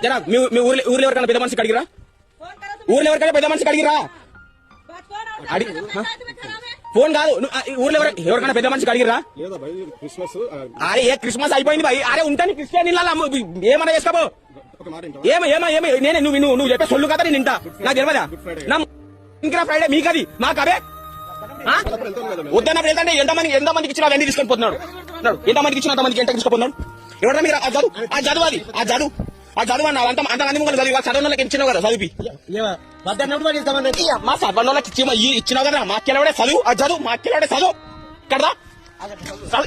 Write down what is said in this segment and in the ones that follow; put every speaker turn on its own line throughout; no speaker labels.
జరా మీ ఊర్లో ఎవరికైనా పెద్ద మనిషికి అడిగిరా? ఊర్లో ఎవరికైనా పెద్ద మనిషికి అడిగిరా? ఫోన్ కాదు, ఊర్లో ఎవరికైనా పెద్ద మనిషికి అడిగిరా? అరే ఏ క్రిస్మస్ అయిపోయింది భయ్. అరే ఉంటాను క్రిస్టియన్ ఏమన్నా చేసుకోబో. నేనే నువ్వు చెప్పే సొల్లు కదా నేను ఇంటా. నాకు తెలియదా? ఇంకా ఫ్రైడే మీకది మాకవే వద్దన్నప్పుడు వెళ్తాంటే ఎంతమందికి ఇచ్చినా అవన్నీ తీసుకొని పోతున్నాడు. ఎంతమందికి ఇచ్చినా అంతమందికి ఎంత తీసుకుపోతున్నాడు. ఎవరైనా మీరు ఆ చదువు అన్న అంతమంది ముందు చదివి చదువు వాళ్ళకి ఇచ్చినావు కదా చదివి మా చదవని వాళ్ళకి ఇచ్చినావు కదా. మాకెళ్ళవాడే చదువు ఆ చదువు మాకెళ్ళవాడే చదువు ఇక్కడ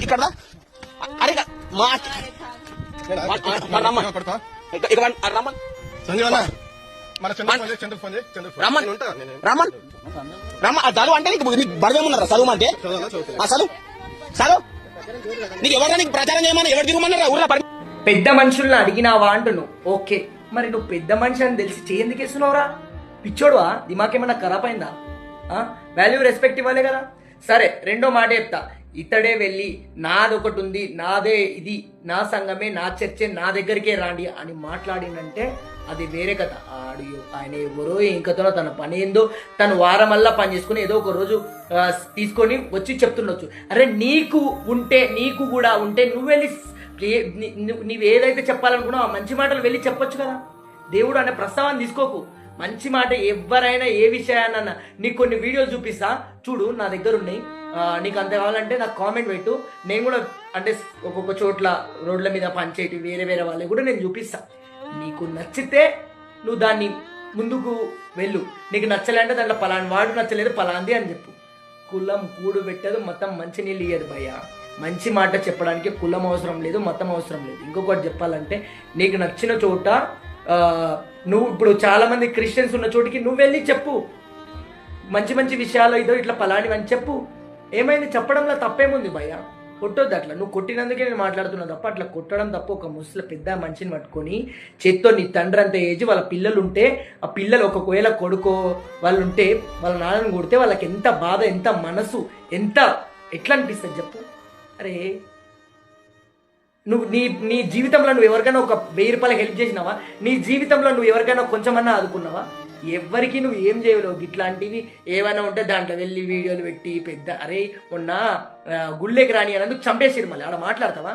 ఇక్కడ అరే మా రమ్మన్ చదువు అంటే నీకు బడవేమున్నారా? చదువు అంటే చదువు చదువు నీకు ఎవరైనా నీకు ప్రచారం చేయమని ఎవరు తిరగమన్నారా? ఊళ్ళో
పెద్ద మనుషుల్ని అడిగినావా అంటున్నావు. ఓకే, మరి నువ్వు పెద్ద మనిషి అని తెలిసి చేయందుకు ఇస్తున్నావురా? పిచ్చోడువా? దిమాకేమన్నా ఖరాబ్ అయిందా? వాల్యూ రెస్పెక్ట్ ఇవ్వాలి కదా. సరే, రెండో మాట చెప్తా. ఇతడే వెళ్ళి నాదొకటి ఉంది, నాదే ఇది, నా సంఘమే, నా చర్చే, నా దగ్గరికే రాండి అని మాట్లాడిందంటే అది వేరే కథ. ఆయన ఎవరో ఇంకతోనో తన పని ఏందో తను వారమల్లా పని చేసుకుని ఏదో ఒక రోజు తీసుకొని వచ్చి చెప్తుండొచ్చు. అరే నీకు ఉంటే, నీకు కూడా ఉంటే నువ్వు వెళ్ళి నువ్వు ఏదైతే చెప్పాలనుకున్నావు ఆ మంచి మాటలు వెళ్ళి చెప్పొచ్చు కదా. దేవుడు అనే ప్రస్తావన తీసుకోకు. మంచి మాట ఎవరైనా ఏ విషయాన్న నీకు కొన్ని వీడియోలు చూపిస్తా చూడు, నా దగ్గర ఉన్నాయి. నీకు అంత కావాలంటే నాకు కామెంట్ పెట్టు. నేను కూడా అంటే ఒక్కొక్క చోట్ల రోడ్ల మీద పనిచేయటి వేరే వేరే వాళ్ళకి కూడా నేను చూపిస్తా. నీకు నచ్చితే నువ్వు దాన్ని ముందుకు వెళ్ళు. నీకు నచ్చలేంటే దాంట్లో పలాని వాడు నచ్చలేదు పలాంది అని చెప్పు. కులం కూడు పెట్టదు, మతం మంచి నీళ్ళు ఇయ్యదు భయ్య. మంచి మాట చెప్పడానికి కులం అవసరం లేదు, మతం అవసరం లేదు. ఇంకొకటి చెప్పాలంటే నీకు నచ్చిన చోట నువ్వు ఇప్పుడు చాలా మంది క్రిస్టియన్స్ ఉన్న చోటికి నువ్వు వెళ్ళి చెప్పు. మంచి మంచి విషయాలు ఇదో ఇట్లా పలానివి అని చెప్పు. ఏమైంది? చెప్పడంలో తప్పేముంది భయ్య? కొట్టొద్దు అట్లా. నువ్వు కొట్టినందుకే నేను మాట్లాడుతున్నా తప్ప అట్లా కొట్టడం తప్ప. ఒక ముసలి పెద్ద మనిషిని పట్టుకొని చేత్తో నీ తండ్రి అంత ఏజ్ వాళ్ళ పిల్లలు ఉంటే ఆ పిల్లలు ఒకవేళ కొడుకో వాళ్ళు ఉంటే వాళ్ళ నాన్నని కొడితే వాళ్ళకి ఎంత బాధ, ఎంత మనసు, ఎంత ఎట్లా అనిపిస్తుంది చెప్పు. అరే నువ్వు నీ జీవితంలో నువ్వు ఎవరికైనా ఒక 1000 రూపాయలు హెల్ప్ చేసినావా? నీ జీవితంలో నువ్వు ఎవరికైనా కొంచెమన్నా ఆదుకున్నావా? ఎవరికి నువ్వు ఏం చేయలేవు. ఇట్లాంటివి ఏమైనా ఉంటే దాంట్లో వెళ్ళి వీడియోలు పెట్టి పెద్ద అరే మొన్న గుళ్ళేకి రాని అన్నందుకు చంపేసిరు మళ్ళీ ఆడ మాట్లాడతావా?